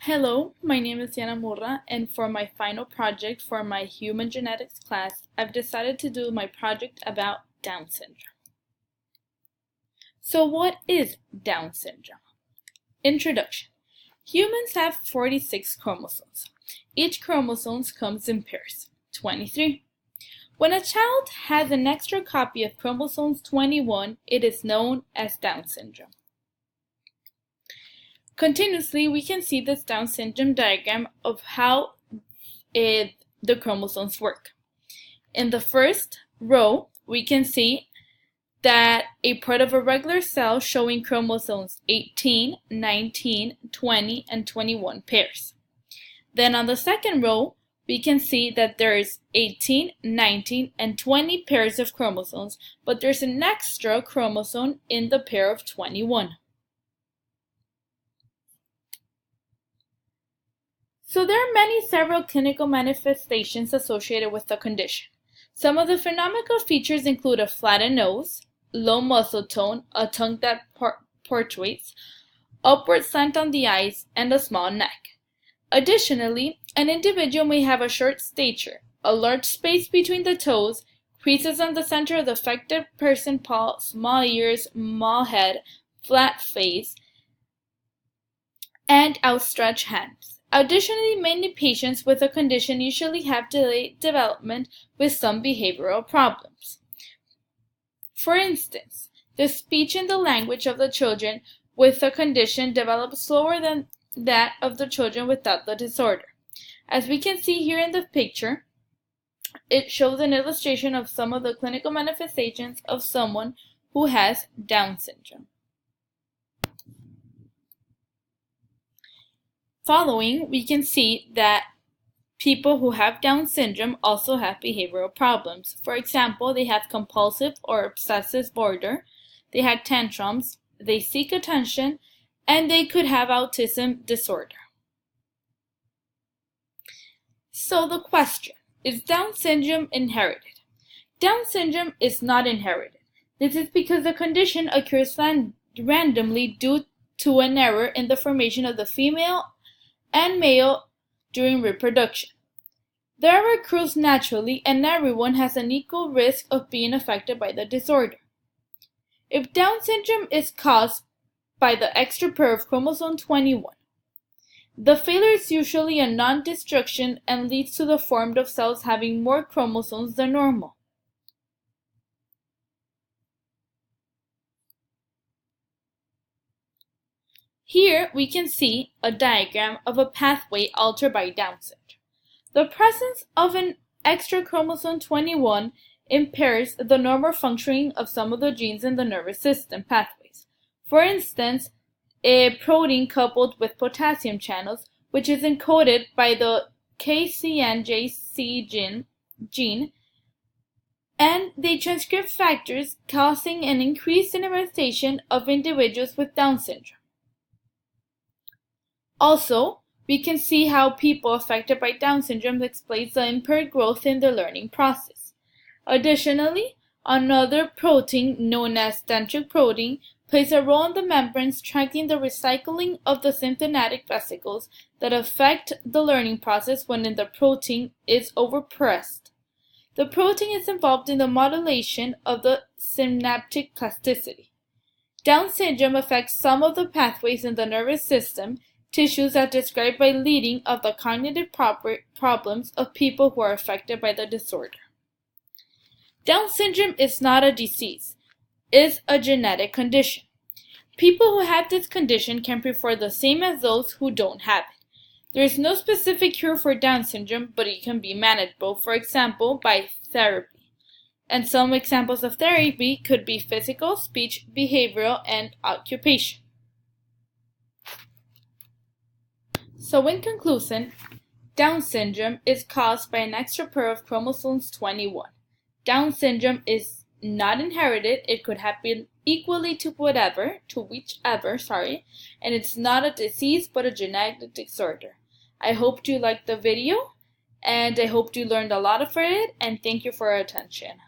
Hello, my name is Yana Murra, and for my final project for my human genetics class, I've decided to do my project about Down syndrome. So what is Down syndrome? Introduction. Humans have 46 chromosomes. Each chromosome comes in pairs, 23. When a child has an extra copy of chromosome 21, it is known as Down syndrome. Continuously, we can see this Down syndrome diagram of how the chromosomes work. In the first row, we can see that a part of a regular cell showing chromosomes 18, 19, 20, and 21 pairs. Then on the second row, we can see that there is 18, 19, and 20 pairs of chromosomes, but there's an extra chromosome in the pair of 21. So there are several clinical manifestations associated with the condition. Some of the physiological features include a flattened nose, low muscle tone, a tongue that protrudes, upward slant on the eyes, and a small neck. Additionally, an individual may have a short stature, a large space between the toes, creases on the center of the affected person's paw, small ears, small head, flat face, and outstretched hands. Additionally, many patients with the condition usually have delayed development with some behavioral problems. For instance, the speech and the language of the children with the condition develops slower than that of the children without the disorder. As we can see here in the picture, it shows an illustration of some of the clinical manifestations of someone who has Down syndrome. Following, we can see that people who have Down syndrome also have behavioral problems. For example, they have compulsive or obsessive disorder, they have tantrums, they seek attention, and they could have autism disorder. So the question, is Down syndrome inherited? Down syndrome is not inherited. This is because the condition occurs randomly due to an error in the formation of the female and male during reproduction. The error occurs naturally, and everyone has an equal risk of being affected by the disorder. If Down syndrome is caused by the extra pair of chromosome 21, the failure is usually a non-destruction and leads to the form of cells having more chromosomes than normal. Here we can see a diagram of a pathway altered by Down syndrome. The presence of an extra chromosome 21 impairs the normal functioning of some of the genes in the nervous system pathways. For instance, a protein coupled with potassium channels, which is encoded by the KCNJC gene, and the transcript factors causing an increase in the mutation of individuals with Down syndrome. Also, we can see how people affected by Down syndrome explains the impaired growth in the learning process. Additionally, another protein known as dendritic protein plays a role in the membranes tracking the recycling of the synaptic vesicles that affect the learning process when the protein is overpressed. The protein is involved in the modulation of the synaptic plasticity. Down syndrome affects some of the pathways in the nervous system tissues as described by leading of the cognitive problems of people who are affected by the disorder. Down syndrome is not a disease, it is a genetic condition. People who have this condition can perform the same as those who don't have it. There is no specific cure for Down syndrome, but it can be manageable, for example, by therapy. And some examples of therapy could be physical, speech, behavioral, and occupation. So in conclusion, Down syndrome is caused by an extra pair of chromosomes 21. Down syndrome is not inherited, it could happen equally to whichever, and it's not a disease but a genetic disorder. I hope you liked the video, and I hope you learned a lot from it, and thank you for your attention.